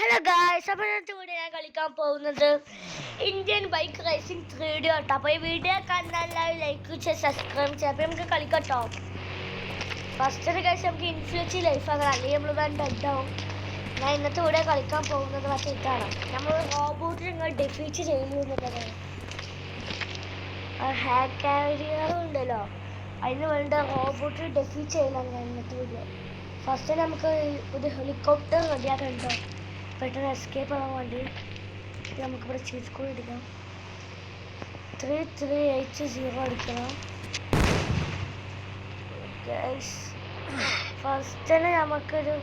Hello guys, അപ്പോൾ ഇന്നത്തെ video ഞാൻ കളിക്കാൻ പോകുന്നത് ഇന്ത്യൻ ബൈക്ക് റേസിംഗ് 3D കേട്ടോ. അപ്പോൾ ഈ വീഡിയോ കാണാൻ ലൈക്ക് ചെയ്ത് സബ്സ്ക്രൈബ് ചെയ്യാം. അപ്പോൾ നമുക്ക് കളിക്കട്ടോ. ഫസ്റ്റ് ഗൈസ് നമുക്ക് ഇൻഫ്ലുവൻസി ലൈഫ് ആകാം, അല്ലെങ്കിൽ നമ്മൾ വേണ്ട ഡെഡാവും. ഞാൻ ഇന്നത്തെ വീഡിയോ കളിക്കാൻ പോകുന്നത് പക്ഷേ ഇതാണ്, നമ്മൾ റോബോട്ടിൽ നിങ്ങൾ ഡെഫീറ്റ് ചെയ്യുന്നു എന്നുള്ളത്. ഹാക്ക് കാരിയറും ഉണ്ടല്ലോ, അതിന് വേണ്ട റോബോട്ടിൽ ഡെഫീറ്റ് ചെയ്യലാണ് ഞാൻ ഇന്നത്തെ വീഡിയോ. ഫസ്റ്റ് നമുക്ക് ഒരു ഹെലികോപ്റ്റർ റെഡിയാക്കണ്ടോ, പെട്ടെന്ന് എസ്കേപ്പ് ആവാൻ വേണ്ടി. നമുക്കിവിടെ ചീസ് കോഡ് എടുക്കാം, 3380 എടുക്കണം. ഫസ്റ്റ് തന്നെ നമുക്കൊരു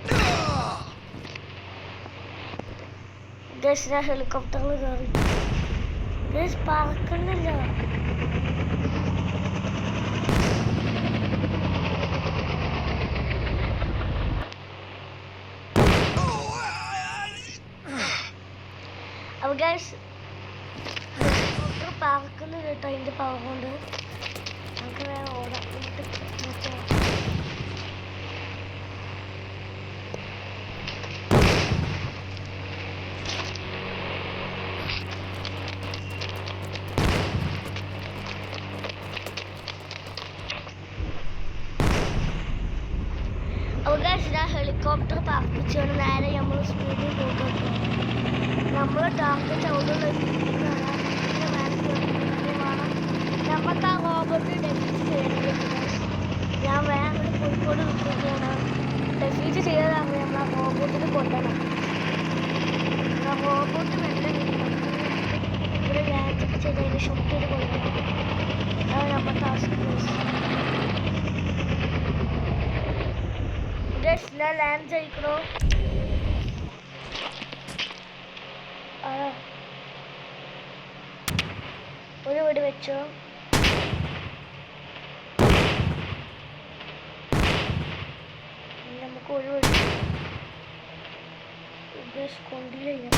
ഞാൻ ഹെലികോപ്റ്ററിൽ കയറി. പറക്കുന്നില്ല. അപ്പോൾ ഗൈസ് പറക്കുന്നില്ല കേട്ടോ, അതിൻ്റെ പവർ കൊണ്ട് നമുക്ക് വേറെ ഓടാം. അപ്പോൾ ഗൈസ് ഞാൻ ഹെലികോപ്റ്റർ പറപ്പിച്ചുകൊണ്ട് നേരെ നമ്മൾ സ്പീഡിൽ പോകും. നമ്മൾ ടാർഗറ്റ് അവിടെ നമുക്ക് ആ റോബോട്ട് ഡെഫീറ്റ് ചെയ്യണം. ഞാൻ വേറെ കോഴിക്കോട് നിൽക്കുകയാണ്. ഡെഫീറ്റ് ചെയ്തതാണ് നമ്മൾ ആ റോബോട്ടിന് കൊല്ലണം. ആ റോബോട്ട് മെല്ലെ ഇവിടെ ലാൻഡ് ചെയ്തതിന് ഷൂട്ട് ചെയ്ത് കൊല്ലണം. അതാണ് നമ്മുടെ ടാസ്ക്. ഞാൻ ലാൻഡ് ചെയ്യിക്കണോ? ഒരു വീട് വെച്ചോ. നമുക്ക് ഒരു വീട് കൊണ്ടില്ല.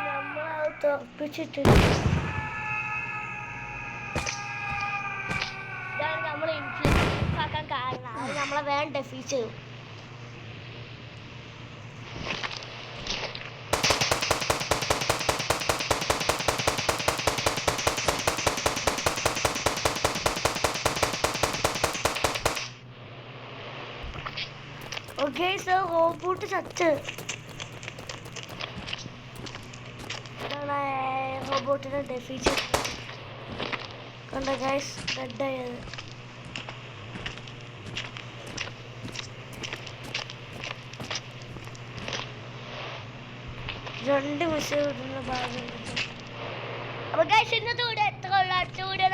നമ്മളത് തുറപ്പിച്ചിട്ടുണ്ട്. ഇതാണ് നമ്മൾ ഇൻഫ്ലുവൻസ് ആക്കാൻ കാരണം. അത് നമ്മളെ വേഗം ഡെഫീറ്റ് ചെയ്യും. ഓക്കെ സോ റോബോട്ട് ചത്ത്. റോബോട്ടിനെ ഡെഫീറ്റ് കണ്ട ഗൈസ്, ഡെഡായത്. രണ്ട് മിസ് കിട്ടുന്ന ഭാഗം. അപ്പോൾ ഗൈസ് ഇന്നത്തെ വീഡിയോ എത്ര ഉള്ള അടുത്ത വീഡിയോ